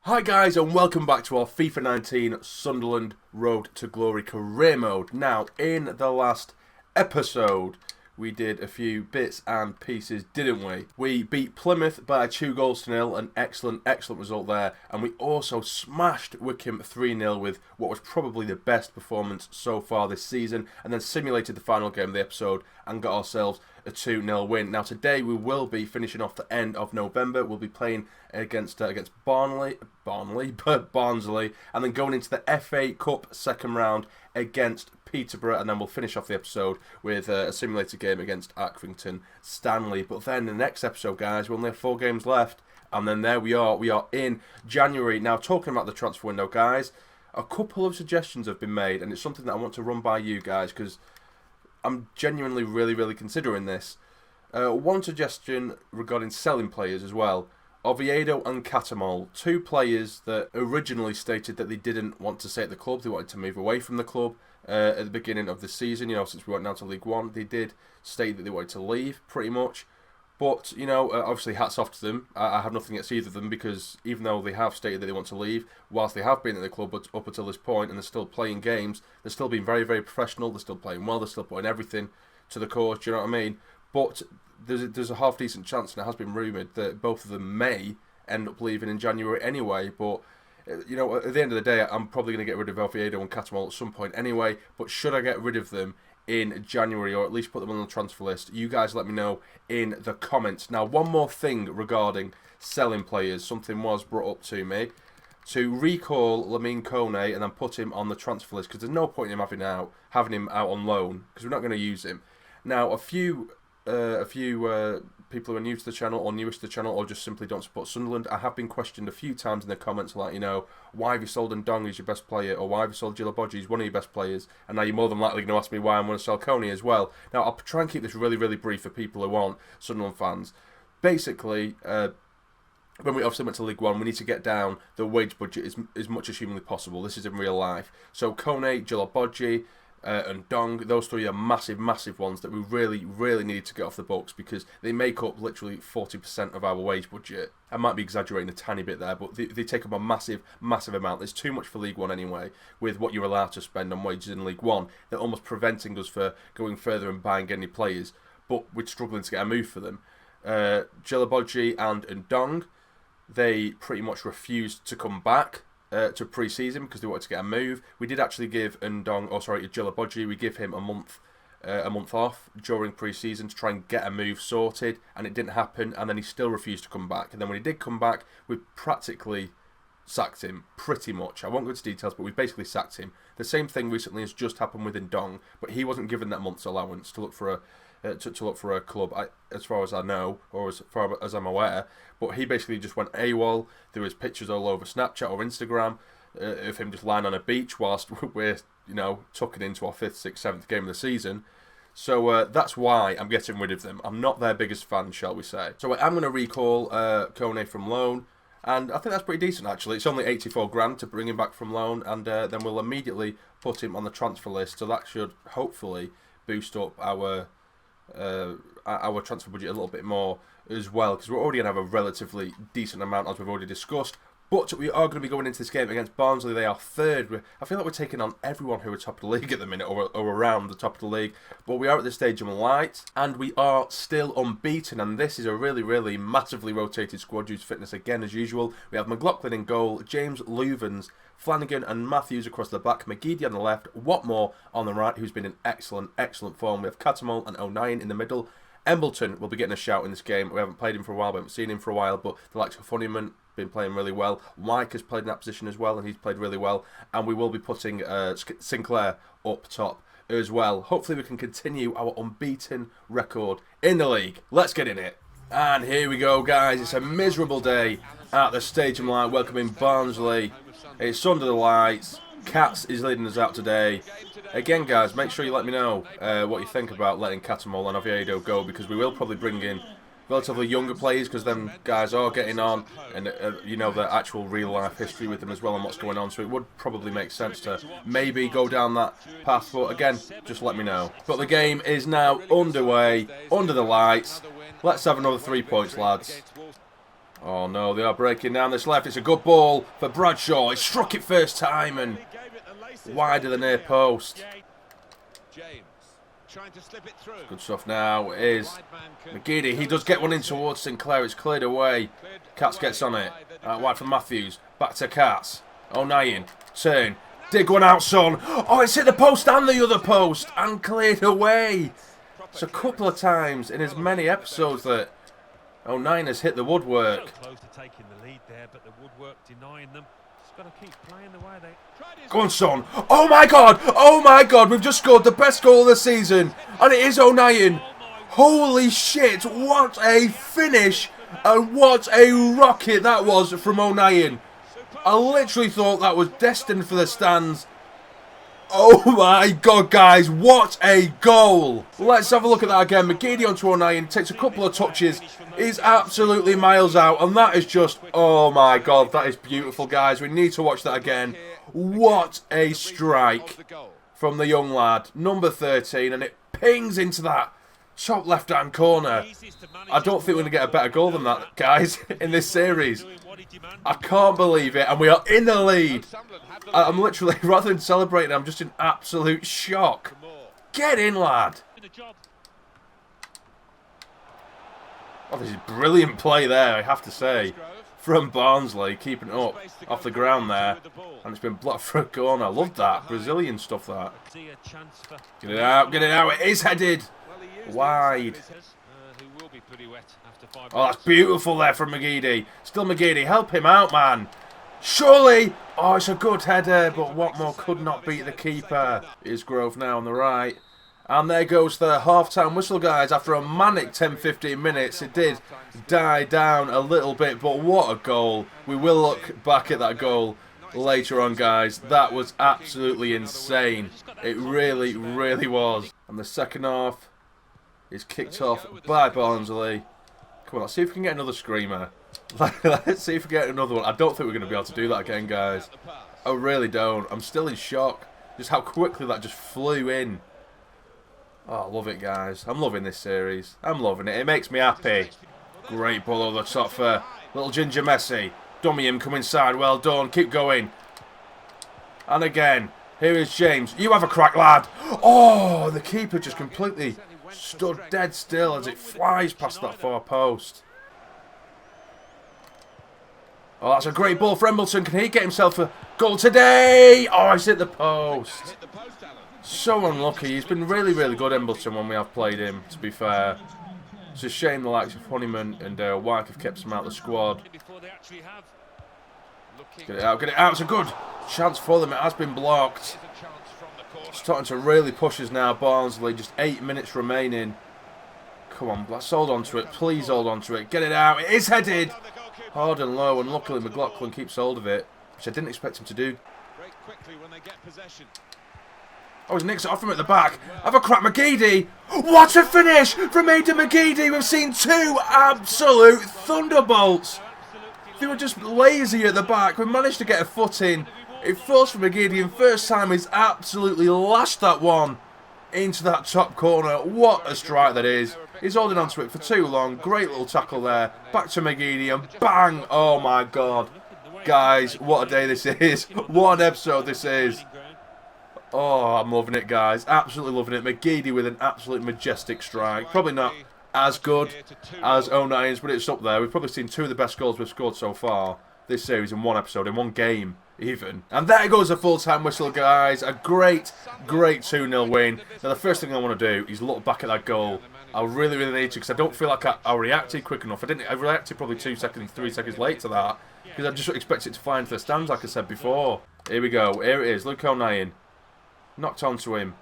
Hi guys and welcome back to our FIFA 19 Sunderland Road to Glory career mode. Now, in the last episode, we did a few bits and pieces, didn't we? We beat Plymouth by 2-0, an excellent result there. And we also smashed Wycombe 3-0 with what was probably the best performance so far this season. And then simulated the final game of the episode and got ourselves a 2-0 win. Now today we will be finishing off the end of November. We'll be playing against Barnsley, and then going into the FA Cup second round against Peterborough, and then we'll finish off the episode with a simulated game against Accrington Stanley. But then the next episode, guys, we only have 4 games left, and then there we are in January. Now, talking about the transfer window, guys, a couple of suggestions have been made, and it's something that I want to run by you guys because I'm genuinely really considering this. One suggestion regarding selling players as well. Oviedo and Catamol, 2 players that originally stated that they didn't want to stay at the club. They wanted to move away from the club at the beginning of the season. You know, since we went down to League One, they did state that they wanted to leave, pretty much. But, you know, obviously hats off to them. I have nothing against either of them because even though they have stated that they want to leave, whilst they have been at the club up until this point and they're still playing games, they're still being very professional, they're still playing well, they're still putting everything to the course, do you know what I mean? But there's a half-decent chance, and it has been rumoured, that both of them may end up leaving in January anyway. But, you know, at the end of the day, I'm probably going to get rid of Oviedo and Catamol at some point anyway. But should I get rid of them in January, or at least put them on the transfer list? You guys let me know in the comments. Now, one more thing regarding selling players. Something was brought up to me. To recall Lamine Kone and then put him on the transfer list, because there's no point in him having him out on loan, because we're not going to use him. Now, a few people who are new to the channel or newest to the channel or just simply don't support Sunderland, I have been questioned a few times in the comments, like, you know, why have you sold Ndong as your best player, or why have you sold Djilobodji as one of your best players, and now you're more than likely going to ask me why I'm going to sell Kone as well. Now, I'll try and keep this really brief for people who aren't Sunderland fans. Basically, when we obviously went to League One, we need to get down the wage budget as much as humanly possible. This is in real life. So Kone, Djilobodji, and Ndong, those 3 are massive ones that we really need to get off the books because they make up literally 40% of our wage budget. I might be exaggerating a tiny bit there, but they take up a massive amount. There's too much for League One anyway, with what you're allowed to spend on wages in League One. They're almost preventing us for going further and buying any players, but we're struggling to get a move for them. Djilobodji and Ndong, they pretty much refused to come back to pre-season because they wanted to get a move. We did actually give Djilobodji, we give him a month off during pre-season to try and get a move sorted, and it didn't happen, and then he still refused to come back. And then when he did come back, we practically sacked him, pretty much. I won't go into details, but we basically sacked him. The same thing recently has just happened with Ndong, but he wasn't given that month's allowance to look for a club, as far as I know, or as far as I'm aware. But he basically just went AWOL. There was pictures all over Snapchat or Instagram of him just lying on a beach whilst we're, you know, tucking into our 5th, 6th, 7th game of the season. So that's why I'm getting rid of them. I'm not their biggest fan, shall we say. So I'm going to recall Kone from loan, and I think that's pretty decent actually. It's only 84 grand to bring him back from loan, and then we'll immediately put him on the transfer list. So that should hopefully boost up our transfer budget a little bit more as well, because we're already going to have a relatively decent amount, as we've already discussed. But we are going to be going into this game against Barnsley. They are 3rd. I feel like we're taking on everyone who are top of the league at the minute, or around the top of the league. But we are at this stage in light, and we are still unbeaten. And this is a really massively rotated squad due to fitness again, as usual. We have McLaughlin in goal, James Louvens, Flanagan and Matthews across the back, McGeady on the left, Watmore on the right, who's been in excellent form. We have Catamol and O'Nien in the middle. Embleton will be getting a shout in this game. We haven't played him for a while, we haven't seen him for a while, but the likes of Funnyman been playing really well. Mike has played in that position as well, and he's played really well. And we will be putting Sinclair up top as well. Hopefully we can continue our unbeaten record in the league. Let's get in it. And here we go, guys. It's a miserable day at the Stadium Light, welcoming Barnsley. It's under the lights. Cats is leading us out today. Again, guys, make sure you let me know what you think about letting Catamol and Oviedo go, because we will probably bring in relatively younger players, because them guys are getting on, and you know, the actual real life history with them as well and what's going on, so it would probably make sense to maybe go down that path. But again, just let me know. But the game is now underway, under the lights. Let's have another 3 points, lads. Oh no, they are breaking down this left. It's a good ball for Bradshaw. He struck it first time and wide of the near post. Good stuff now is McGeady. He does get one in towards Sinclair. It's cleared away. Katz gets on it. Wide from Matthews. Back to Katz. O'Nien. Turn. Dig one out, son. Oh, it's hit the post and the other post and cleared away. It's a couple of times in as many episodes that O'Nien has hit the woodwork. Close to taking the lead there, but the woodwork denying them. Just got to keep playing the way they. Go on, son. Oh my God. Oh my God. We've just scored the best goal of the season, and it is O'Nien. Holy shit! What a finish, and what a rocket that was from O'Nien. I literally thought that was destined for the stands. Oh my God, guys, what a goal. Let's have a look at that again. McGeady onto O'Nien, takes a couple of touches. He's absolutely miles out, and that is just, oh my God, that is beautiful, guys. We need to watch that again. What a strike from the young lad, number 13, and it pings into that top left-hand corner. I don't think we're going to get a better goal than that, guys, in this series. I can't believe it, and we are in the lead. I'm literally, rather than celebrating, I'm just in absolute shock. Get in, lad. Oh, this is brilliant play there, I have to say. From Barnsley, keeping it up off the ground there. And it's been blocked for a corner. I love that. Brazilian stuff, that. Get it out, get it out. It is headed. Wide. Oh, that's beautiful there from McGeady. Still McGeady. Help him out, man. Surely. Oh, it's a good header, but Watmore could not beat the keeper. Here's Grove now on the right. And there goes the half-time whistle, guys. After a manic 10-15 minutes, it did die down a little bit, but what a goal. We will look back at that goal later on, guys. That was absolutely insane. It really, really was. And the second half is kicked off by Barnsley. Come on, let's see if we can get another screamer. Let's see if we get another one. I don't think we're going to be able to do that again, guys. I really don't. I'm still in shock. Just how quickly that just flew in. Oh, I love it, guys. I'm loving this series. I'm loving it. It makes me happy. Great ball over the top for little Ginger Messi. Dummy him, come inside. Well done. Keep going. And again, here is James. You have a crack, lad. Oh, the keeper just completely stood dead still as it flies past that far post. Oh, that's a great ball for Embleton. Can he get himself a goal today? Oh, he's hit the post. So unlucky. He's been really, really good, Embleton, when we have played him, to be fair. It's a shame the likes of Honeyman and Wyke have kept him out of the squad. Get it out, get it out. It's a good chance for them. It has been blocked. Starting to really push us now, Barnsley. Just 8 minutes remaining. Come on, let's hold on to it. Please hold on to it. Get it out. It is headed. Hard and low, and luckily McLaughlin keeps hold of it, which I didn't expect him to do. Oh, he's nicked it off him at the back. Have a crack, McGeady. What a finish from Aidan McGeady. We've seen two absolute thunderbolts. They were just lazy at the back. We managed to get a foot in. It falls for McGeady, and first time he's absolutely lashed that one into that top corner. What a strike that is. He's holding on to it for too long. Great little tackle there. Back to McGeady, and bang. Oh, my God. Guys, what a day this is. What an episode this is. Oh, I'm loving it, guys. Absolutely loving it. McGeady with an absolute majestic strike. Probably not as good as O'Nien's, but it's up there. We've probably seen two of the best goals we've scored so far this series in one episode, in one game even. And there goes the full-time whistle, guys. A great, great 2-0 win. Now, the first thing I want to do is look back at that goal. I really, really need to, because I don't feel like I reacted quick enough. I reacted probably 2 seconds, 3 seconds late to that, because I just expect it to fly into the stands, like I said before. Here we go. Here it is. Luke O'Nien. Knocked onto him.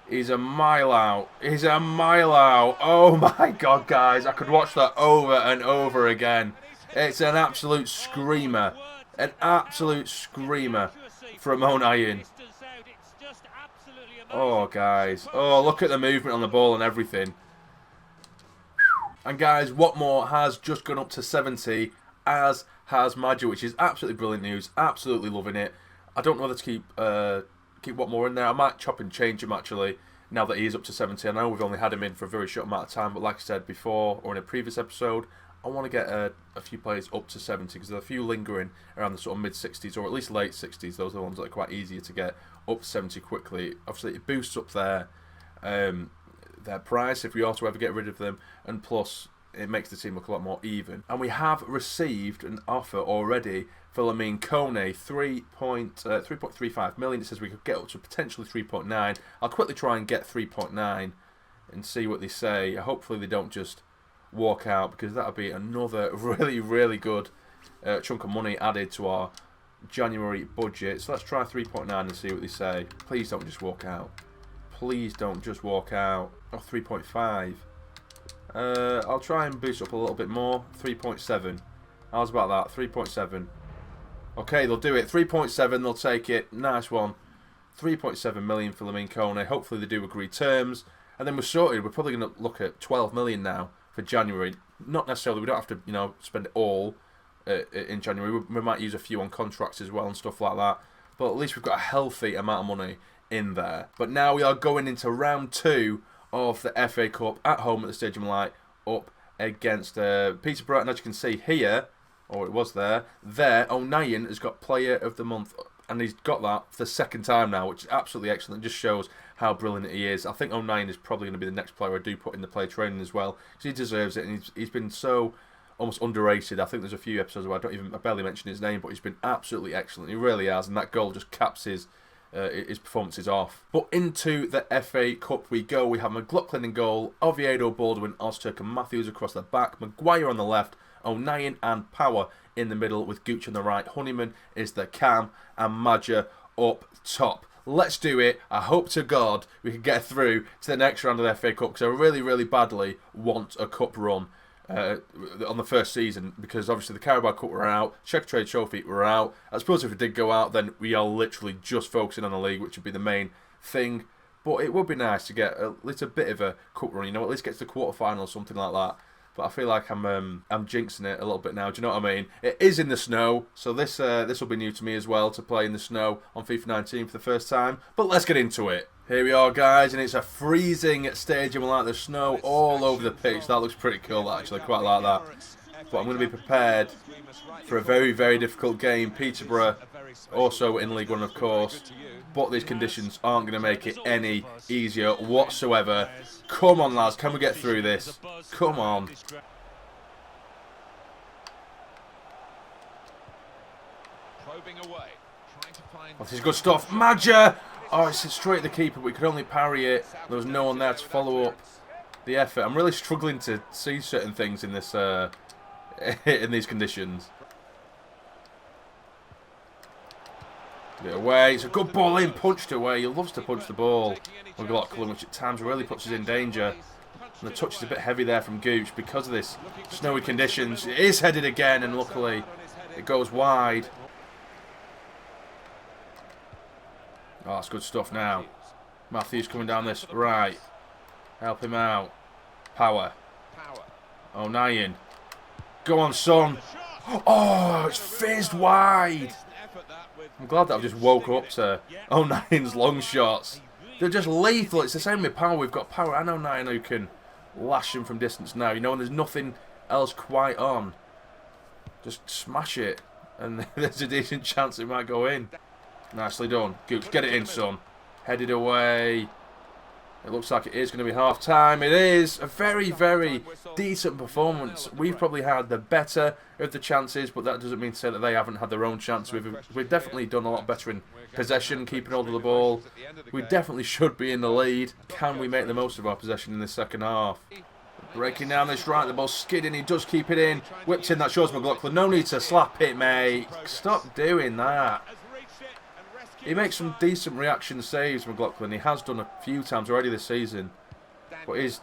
He's a mile out. He's a mile out. Oh my God, guys. I could watch that over and over again. It's an absolute screamer. An absolute screamer from O'Nien. Oh, guys. Oh, look at the movement on the ball and everything. And, guys, Watmore has just gone up to 70, as has Madger, which is absolutely brilliant news. Absolutely loving it. I don't know whether to keep Watmore in there. I might chop and change him, actually, now that he is up to 70. I know we've only had him in for a very short amount of time, but like I said before, or in a previous episode, I want to get a few players up to 70 because there are a few lingering around the sort of mid-60s or at least late 60s. Those are the ones that are quite easier to get up to 70 quickly. Obviously, it boosts up their price if we also ever get rid of them, and plus it makes the team look a lot more even. And we have received an offer already for Lamine Kone, 3.35 million. It says we could get up to potentially 3.9. I'll quickly try and get 3.9 and see what they say. Hopefully they don't just walk out, because that would be another really, really good chunk of money added to our January budget. So let's try 3.9 and see what they say. Please don't just walk out. Please don't just walk out. Oh, 3.5. I'll try and boost up a little bit more. 3.7. How's about that? 3.7. Okay, they'll do it. 3.7, they'll take it. Nice one. 3.7 million for Lamine Kone. Hopefully they do agree terms. And then we're sorted. We're probably going to look at 12 million now for January. Not necessarily, we don't have to, spend it all in January. We might use a few on contracts as well and stuff like that. But at least we've got a healthy amount of money in there. But now we are going into round 2 of the FA Cup at home at the Stadium Light, up against Peterborough. And as you can see here, or it was there, O'Nien has got Player of the Month, and he's got that for the second time now, which is absolutely excellent. It just shows how brilliant he is. I think O'Nien is probably going to be the next player I do put in the player training as well, because he deserves it, and he's been so almost underrated. I think there's a few episodes where I barely mention his name, but he's been absolutely excellent. He really has, and that goal just caps his performances off. But into the FA Cup we go. We have McLaughlin in goal, Oviedo, Baldwin, Ozturk and Matthews across the back, Maguire on the left, O'Nien and Power in the middle with Gooch on the right. Honeyman is the cam, and Madger up top. Let's do it. I hope to God we can get through to the next round of the FA Cup, because I really, really badly want a cup run on the first season, because obviously the Carabao Cup were out, Checker Trade Trophy were out. I suppose if it did go out, then we are literally just focusing on the league, which would be the main thing. But it would be nice to get at least a bit of a cup run, at least get to the quarter-final or something like that. But I feel like I'm jinxing it a little bit now. Do you know what I mean? It is in the snow, so this will be new to me as well, to play in the snow on FIFA 19 for the first time. But let's get into it. Here we are, guys, and it's a freezing stadium, like the snow all over the pitch. That looks pretty cool, actually. I quite like that. But I'm going to be prepared for a very, very difficult game. Peterborough, also in League One, of course. But these conditions aren't going to make it any easier whatsoever. Come on, lads. Can we get through this? Come on. This is good stuff. Madger! Oh, it's straight at the keeper, but we could only parry it. There was no one there to follow up the effort. I'm really struggling to see certain things in this in these conditions. Get it away. It's a good ball in, punched away. He loves to punch the ball. McLaughlin, which at times really puts us in danger. And the touch is a bit heavy there from Gooch because of this snowy conditions. It is headed again, and luckily it goes wide. Oh, that's good stuff now. Matthews coming down this right. Help him out. Power. O'Nien. Go on, son. Oh, it's fizzed wide. I'm glad that I've just woke up to O'Nien's long shots. They're just lethal. It's the same with Power. We've got Power and O'Nien who can lash him from distance now. And there's nothing else quite on. Just smash it. And there's a decent chance it might go in. Nicely done. Gooch, get it in, son. Headed away. It looks like it is going to be half-time. It is a very, very decent performance. We've probably had the better of the chances, but that doesn't mean to say that they haven't had their own chance. We've definitely done a lot better in possession, keeping hold of the ball. We definitely should be in the lead. Can we make the most of our possession in the second half? Breaking down this right, the ball's skidding. He does keep it in. Whipped in, that shows McLaughlin. No need to slap it, mate. Stop doing that. He makes some decent reaction saves, McLaughlin. He has done a few times already this season. But his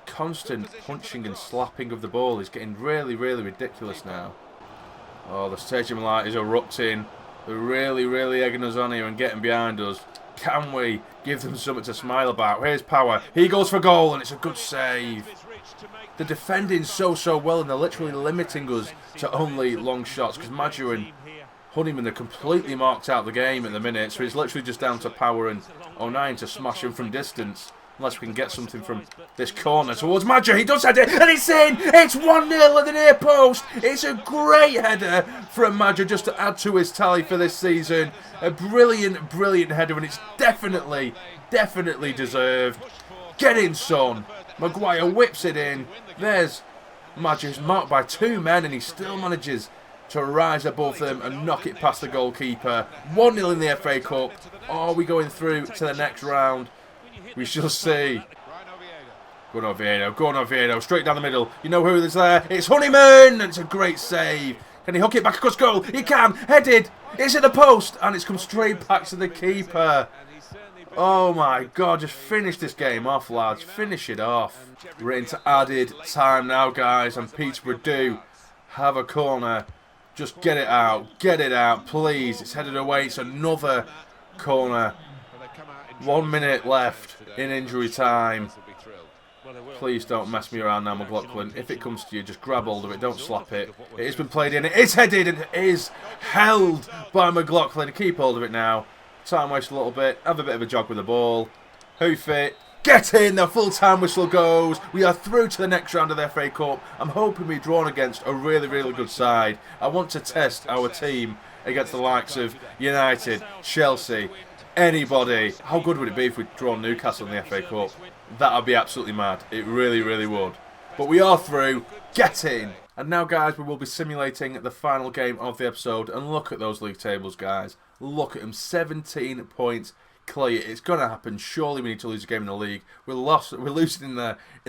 constant punching and slapping of the ball is getting really, really ridiculous now. Oh, the stadium light is erupting. They're really, really egging us on here and getting behind us. Can we give them something to smile about? Here's Power. He goes for goal, and it's a good save. They're defending so well, and they're literally limiting us to only long shots, because Madger and Honeyman are completely marked out the game at the minute, so it's literally just down to Power and O'Nien to smash him from distance. Unless we can get something from this corner towards Madger. He does head it, and it's in! It's 1-0 at the near post! It's a great header from Madger just to add to his tally for this season. A brilliant, brilliant header, and it's definitely deserved. Get in, son! Maguire whips it in. There's Madger's marked by 2 men, and he still manages to rise above them and knock it past the goalkeeper. 1-0 in the FA Cup. Are we going through to the next round? We shall see. Go on, Oviedo. Go on, Oviedo. Straight down the middle. You know who is there? It's Honeyman! And it's a great save. Can he hook it back across goal? He can. Headed. It's in the post. And it's come straight back to the keeper. Oh my God. Just finish this game off, lads. Finish it off. We're into added time now, guys. And Peterborough do have a corner. Just get it out. Get it out, please. It's headed away. It's another corner. 1 minute left in injury time. Please don't mess me around now, McLaughlin. If it comes to you, just grab hold of it. Don't slap it. It has been played in. It is headed and it is held by McLaughlin. Keep hold of it now. Time waste a little bit. Have a bit of a jog with the ball. Hoof it. Get in. The full-time whistle goes. We are through to the next round of the FA Cup. I'm hoping we're drawn against a really, really good side. I want to test our team against the likes of United, Chelsea, anybody. How good would it be if we draw Newcastle in the FA Cup? That would be absolutely mad. It really, really would. But we are through. Get in. And now, guys, we will be simulating the final game of the episode. And look at those league tables, guys. Look at them. 17 points clear. It's going to happen. Surely we need to lose a game in the league. We're losing in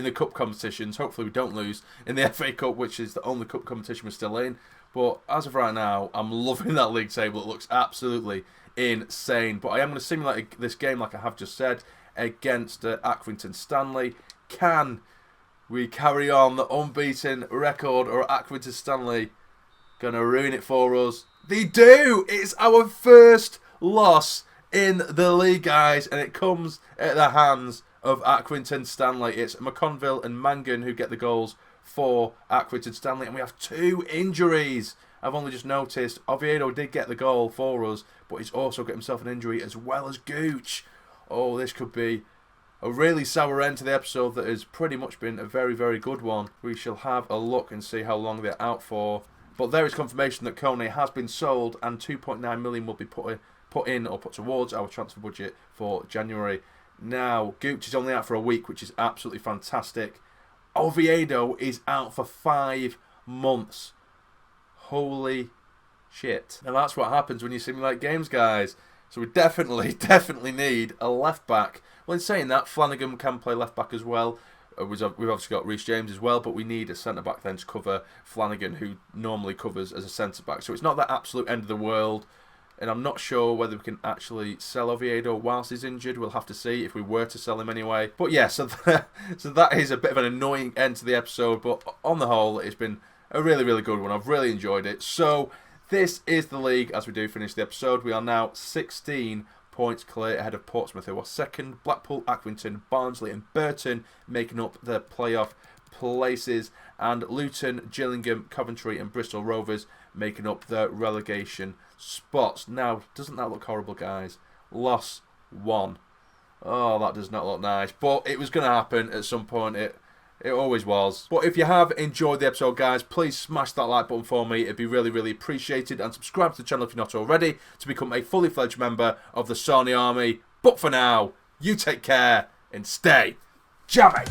the cup competitions. Hopefully we don't lose in the FA Cup, which is the only cup competition we're still in. But as of right now, I'm loving that league table. It looks absolutely insane. But I am going to simulate this game, like I have just said, against Accrington Stanley. Can we carry on the unbeaten record, or Accrington Stanley going to ruin it for us? They do! It's our first loss in the league, guys, and it comes at the hands of Accrington Stanley. It's McConville and Mangan who get the goals for Accrington Stanley, and we have 2 injuries. I've only just noticed Oviedo did get the goal for us, but he's also got himself an injury as well as Gooch. Oh, this could be a really sour end to the episode that has pretty much been a very, very good one. We shall have a look and see how long they're out for. But there is confirmation that Kone has been sold, and 2.9 million will be put towards our transfer budget for January. Now, Gooch is only out for a week, which is absolutely fantastic. Oviedo is out for 5 months. Holy shit. And that's what happens when you simulate games, guys. So we definitely need a left back. Well, in saying that, Flanagan can play left back as well. We've obviously got Reece James as well, but we need a centre back then to cover Flanagan, who normally covers as a centre back. So it's not that absolute end of the world. And I'm not sure whether we can actually sell Oviedo whilst he's injured. We'll have to see if we were to sell him anyway. But yeah, so that is a bit of an annoying end to the episode. But on the whole, it's been a really, really good one. I've really enjoyed it. So this is the league as we do finish the episode. We are now 16 points clear ahead of Portsmouth, who are second. Blackpool, Accrington, Barnsley and Burton making up the playoff places. And Luton, Gillingham, Coventry and Bristol Rovers making up the relegation spots. Now, doesn't that look horrible, guys? Loss 1. Oh, that does not look nice. But it was going to happen at some point. It always was. But if you have enjoyed the episode, guys, please smash that like button for me. It'd be really, really appreciated. And subscribe to the channel if you're not already to become a fully fledged member of the Sarny Army. But for now, you take care and stay jammy.